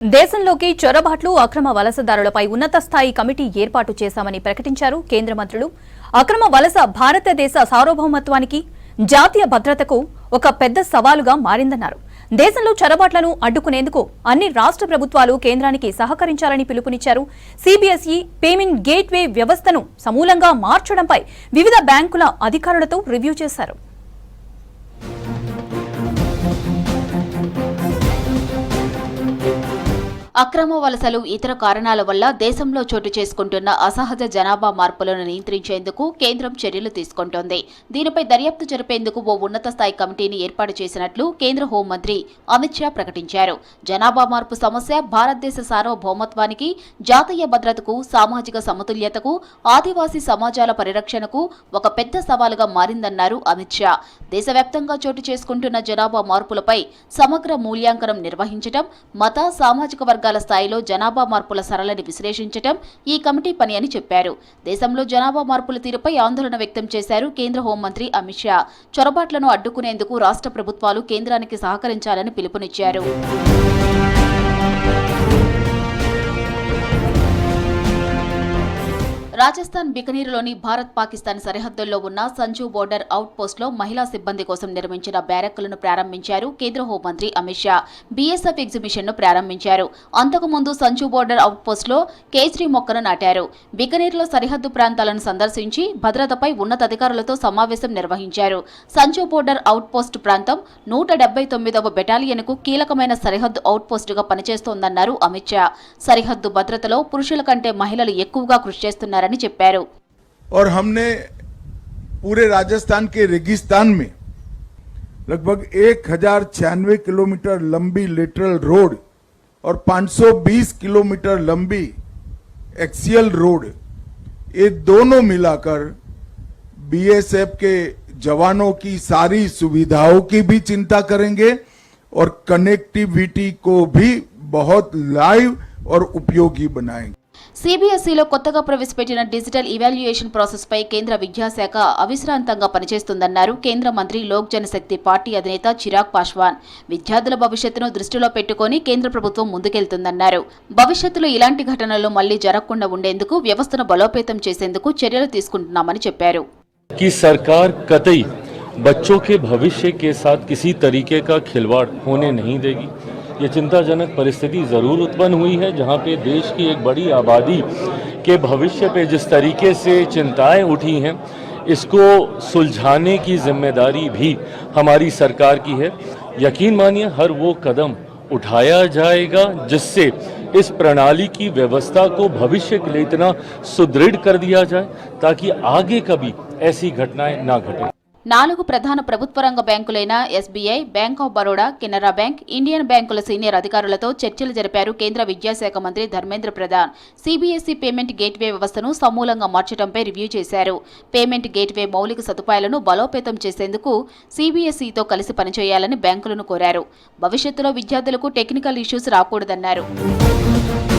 దేశంలోకి చొరబాట్లు అక్రమ వలసదారులపై ఉన్నత స్థాయి కమిటీ ఏర్పాటు చేశామని ప్రకటించారు కేంద్ర మంత్రులు. అక్రమ వలస భారతదేశ సార్వభౌమత్వానికి, జాతీయ భద్రతకు ఒక పెద్ద సవాలుగా మారిందన్నారు. దేశంలో చొరబాట్లను అడ్డుకునేందుకు అన్ని రాష్ట్ర ప్రభుత్వాలు కేంద్రానికి సహకరించాలని పిలుపునిచ్చారు. సిబిఎస్ఈ పేమెంట్ గేట్వే వ్యవస్థను సమూలంగా మార్చడంపై వివిధ బ్యాంకుల అధికారులతో రివ్యూ చేశారు. అక్రమ వలసలు, ఇతర కారణాల వల్ల దేశంలో చోటు చేసుకుంటున్న అసహజ జనాభా మార్పులను నియంత్రించేందుకు కేంద్రం చర్యలు తీసుకుంటోంది. దీనిపై దర్యాప్తు జరిపేందుకు ఓ ఉన్నత స్థాయి కమిటీని ఏర్పాటు చేసినట్లు కేంద్ర హోంమంత్రి అమిత్ షా ప్రకటించారు. జనాభా మార్పు సమస్య భారతదేశ సార్వభౌమత్వానికి, జాతీయ భద్రతకు, సామాజిక సమతుల్యతకు, ఆదివాసీ సమాజాల పరిరక్షణకు ఒక పెద్ద సవాలుగా మారిందన్నారు అమిత్ షా. దేశవ్యాప్తంగా చోటు చేసుకుంటున్న జనాభా మార్పులపై సమగ్ర మూల్యాంకనం నిర్వహించడం, మత, సామాజిక వర్గాల స్థాయిలో జనాభా మార్పుల సరళిని విశ్లేషించడం ఈ కమిటీ పని అని చెప్పారు. దేశంలో జనాభా మార్పుల తీరుపై ఆందోళన వ్యక్తం చేశారు కేంద్ర హోంమంత్రి అమిత్ షా. చొరబాట్లను అడ్డుకునేందుకు రాష్ట్ర ప్రభుత్వాలు కేంద్రానికి సహకరించాలని పిలుపునిచ్చారు. రాజస్థాన్ బికనీరులోని భారత్ పాకిస్తాన్ సరిహద్దుల్లో ఉన్న సంజు బోర్డర్ అవుట్ పోస్ట్లో మహిళా సిబ్బంది కోసం నిర్మించిన బ్యారక్కులను ప్రారంభించారు కేంద్ర హోంమంత్రి అమిత్ షా. బీఎస్ఎఫ్ ఎగ్జిబిషన్ ను ప్రారంభించారు. అంతకుముందు సంజు బోర్డర్ అవుట్ పోస్ట్లో కేజ్రీ మొక్కను నాటారు. బికనీర్లో సరిహద్దు ప్రాంతాలను సందర్శించి భద్రతపై ఉన్నతాధికారులతో సమావేశం నిర్వహించారు. సంజు బోర్డర్ అవుట్ పోస్ట్ ప్రాంతం 179వ బెటాలియన్కు కీలకమైన సరిహద్దు అవుట్ పోస్టుగా పనిచేస్తోందన్నారు అమిత్ షా. సరిహద్దు భద్రతలో పురుషుల కంటే మహిళలు ఎక్కువగా కృషి చేస్తున్నారు. और हमने पूरे राजस्थान के रेगिस्तान में लगभग 1096 किलोमीटर लंबी लेटरल रोड और 520 किलोमीटर लंबी एक्सियल रोड, ये दोनों मिलाकर बीएसएफ के जवानों की सारी सुविधाओं की भी चिंता करेंगे और कनेक्टिविटी को भी बहुत लाइव और उपयोगी बनाएंगे. సిబిఎస్ఈలో కొత్తగా ప్రవేశపెట్టిన డిజిటల్ ఇవాల్యుయేషన్ ప్రాసెస్ పై కేంద్ర విద్యాశాఖ అవిశ్రాంతంగా పనిచేస్తుందన్నారు కేంద్ర మంత్రి లోక్ జనశక్తి పార్టీ అధినేత చిరాగ్ పాస్వాన్. విద్యార్థుల భవిష్యత్తును దృష్టిలో పెట్టుకుని కేంద్ర ప్రభుత్వం ముందుకెళ్తుందన్నారు. భవిష్యత్తులో ఇలాంటి ఘటనలు మళ్లీ జరగకుండా ఉండేందుకు వ్యవస్థను బలోపేతం చేసేందుకు చర్యలు తీసుకుంటున్నామని చెప్పారు. बच्चों के भविष्य के साथ किसी तरीके का खिलवाड़ होने नहीं देगी. ये चिंताजनक परिस्थिति ज़रूर उत्पन्न हुई है, जहां पे देश की एक बड़ी आबादी के भविष्य पे जिस तरीके से चिंताएं उठी हैं, इसको सुलझाने की जिम्मेदारी भी हमारी सरकार की है. यकीन मानिए हर वो कदम उठाया जाएगा जिससे इस प्रणाली की व्यवस्था को भविष्य के लिए इतना सुदृढ़ कर दिया जाए ताकि आगे कभी ऐसी घटनाएं ना घटें. 4 ప్రధాన ప్రభుత్వ రంగ బ్యాంకులైన SBI, bank of Baroda, Canara bank, Indian బ్యాంకుల సీనియర్ అధికారులతో చర్చలు జరిపారు కేంద్ర విద్యాశాఖ మంత్రి Dharmendra Pradhan. CBSE payment gateway వ్యవస్థను సమూలంగా మార్చడంపై రివ్యూ చేశారు. పేమెంట్ గేట్వే మౌలిక సదుపాయాలను బలోపేతం చేసేందుకు సిబిఎస్ఈతో కలిసి పనిచేయాలని బ్యాంకులను కోరారు. భవిష్యత్తులో విద్యార్థులకు టెక్నికల్ ఇష్యూస్ రాకూడదన్నారు.